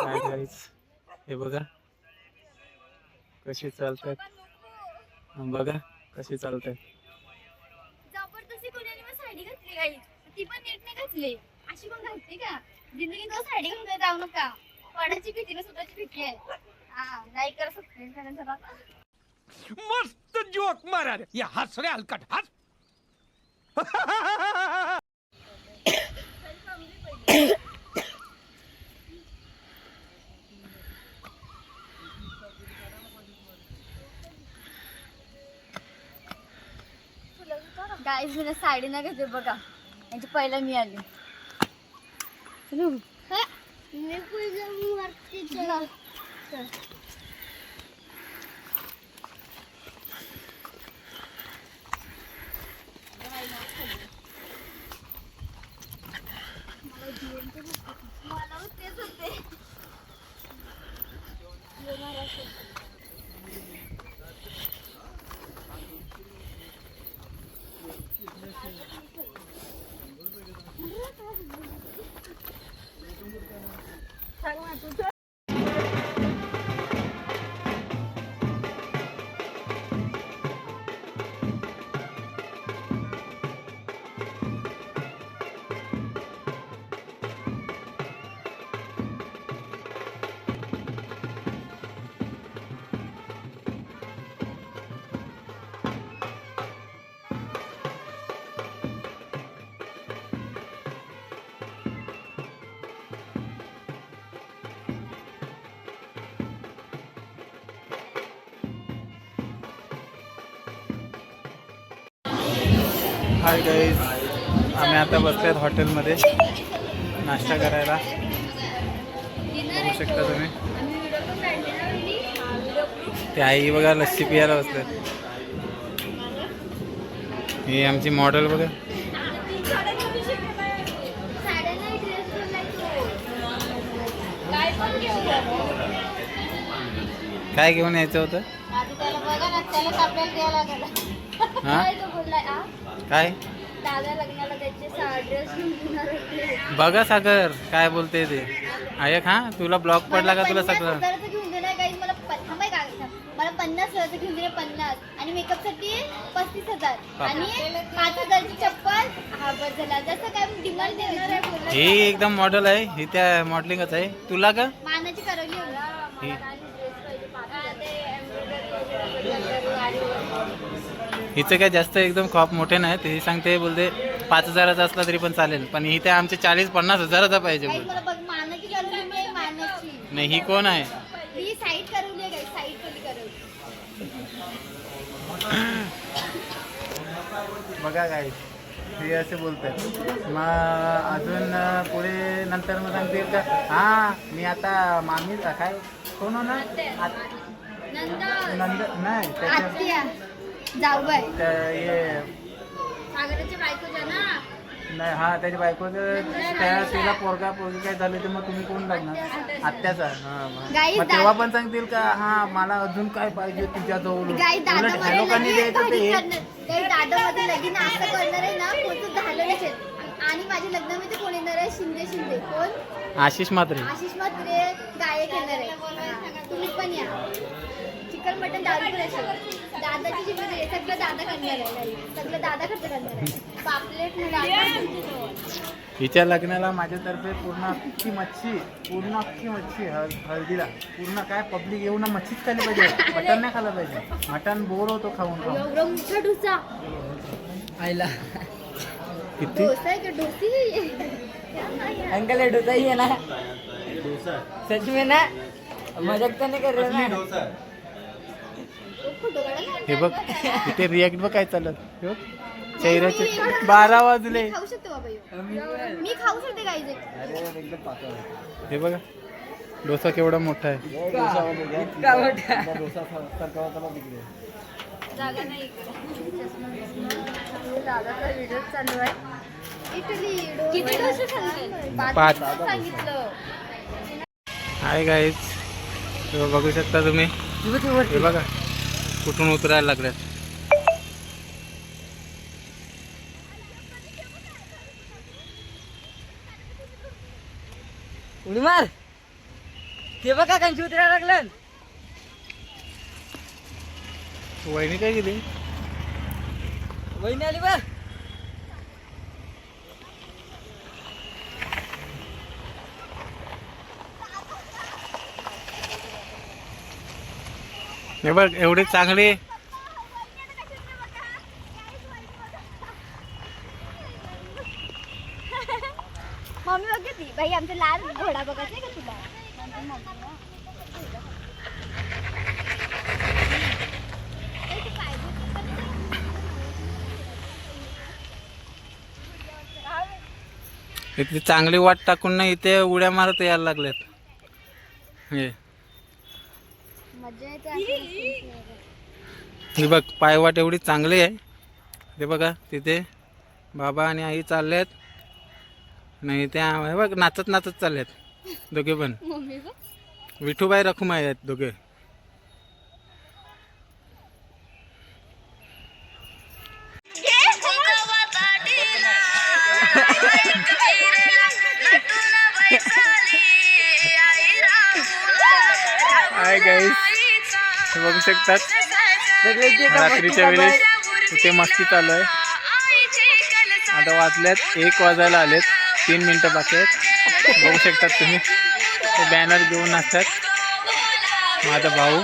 Hi guys, हे बघा कशी चालतात, बघा कशी चालतात. जबरदस्ती कोणी मग साडी घातली गाई, ती पण नीट नाही घातली. अशी कोण घालते का? जिंदगीत तो साडी घालून जाऊ नका. पडाची भीती ना स्वतःची भीती आहे. हा लाईक करा, सबस्क्राइब करा जरा. मस्त जोक मारा रे, ये हंस रे हलकट हंस. गाईज मी साडी नाही घेते बघा, यांची पहिला मी आली. मला तेच होते. हाय गाईज, आम्ही आता बसलोय हॉटेलमध्ये नाश्ता करायला. बघू शकता तुम्ही, ते आई बघा लस्सी पियाला बसले. ही आमची मॉडेल बघा. काय घेऊन यायचं होतं? हा काय बघा सागर काय बोलते ते ऐक. हा तुला ब्लॉक पडला का? तुला सगळं घेऊन दे. मला 50,000 घेऊन दिले, 50 आणि मेकअप साठी 35,000 आणि 5,000ची चप्पल. हा बस झाला. जसं काय डिमांड देणार आहे. ही एकदम मॉडेल आहे, ही त्या मॉडेलिंगच आहे. तुला का मानाची करवली हिचं काय जास्त एकदम खॉप मोठे नाही. ते सांगते बोलते 5,000चा असला तरी पण चालेल, पण ही त्या आमचे 40-50 हजाराचा पाहिजे. मला बघ, मानाची करवली मी आहे, मानाची. नाही ही कोण आहे? ही साईड करवली आहे, साईड कधी करवली. बघा काय हे असे बोलतात. मग अजून पुढे नंतर मग सांगतील का हा मी आता मामी काय कोण होणार? नंद नाही आत्या जाऊ बाय हे सागराच्या बायकोच्या ना. नाही हा त्याच्या बायकोचं त्या तिला पोरगा पोरगी काय झालं तर मग तुम्ही कोण लागणार? आत्याचा. गाई मग तेव्हा पण सांगतील का हा मला अजून काय पाहिजे तुझ्याजवळ. गाई दादा उलट ह्या लोकांनी द्यायचं ते दादा मध्ये लगीन असं करणार आहे ना, कोणतं झालं नसेल. आणि माझ्या लग्नामध्ये कोण येणार आहे? शिंदे कोण? आशिष म्हात्रे. आशिष म्हात्रे गायक येणार आहे. तुम्ही पण या. चिकन मटन दारू पण असेल. दादाची जिम्मेदारी सगळं दादा करणार आहे. सगळं दादा खर्च करणार आहे. पापलेट हिच्या लग्नाला माझ्यातर्फे पूर्ण अख्खी मच्छी हळदीला पूर्ण काय पब्लिक येऊन मच्छीच खाली पाहिजे. मटण नाही खायला पाहिजे. मटण बोर होतो खाऊन खाऊन. मोठा डोसा आईला किती डोसा आहे का? डोसी अंकल डोसा ही है ना? सच में ना? मजाक तो नहीं कर रहे ना? हे बघ इथे रिॲक्ट बघ काय चालत. हे बघ चेहऱ्याचे 12 वाजले. खाऊ शकते बाबा ह्यो. मी खाऊ शकते गाईज. हे बघा डोसा केवढा मोठा आहे. इतका मोठा. जागा नाही इकडे. दादाचा व्हिडिओ चालू आहे. इटली किती डोसे खाल्ले? 5 सांगितलं. हाय गाईज, बघू शकता तुम्ही. हे बघा कुठून उतरायला लागल्यात. उडी मार. ते बघा कंची उतरायला लागलं. वहिनी काय गेली? वहिनी आली बा. हे बघ एवढे चांगले मम्मी बघ ती बाई आमचा लाल घोडा बघायचा का तुला नंतर मम्मी इथली चांगली वाट टाकून ना इथे उड्या मारत यायला लागल्यात. हे मजा येते. हे बघ पायवाट एवढी चांगली आहे. ते बघा तिथे बाबा आणि आई चाललेत. नाही त्या हे बघ नाचत नाचत चाललेत दोघे पण. मम्मी बघ विठूबाई रखुमाई आहेत दोघे. हाय गाईस, हे बघू शकतात रात्रीच्या वेळेस इथे मस्ती चालू आहे. आता वाजल्यात 1 वाजायला आलेत. 3 मिनिटं बाकी आहेत. बघू शकतात तुम्ही ते बॅनर घेऊन असतात. माझा भाऊ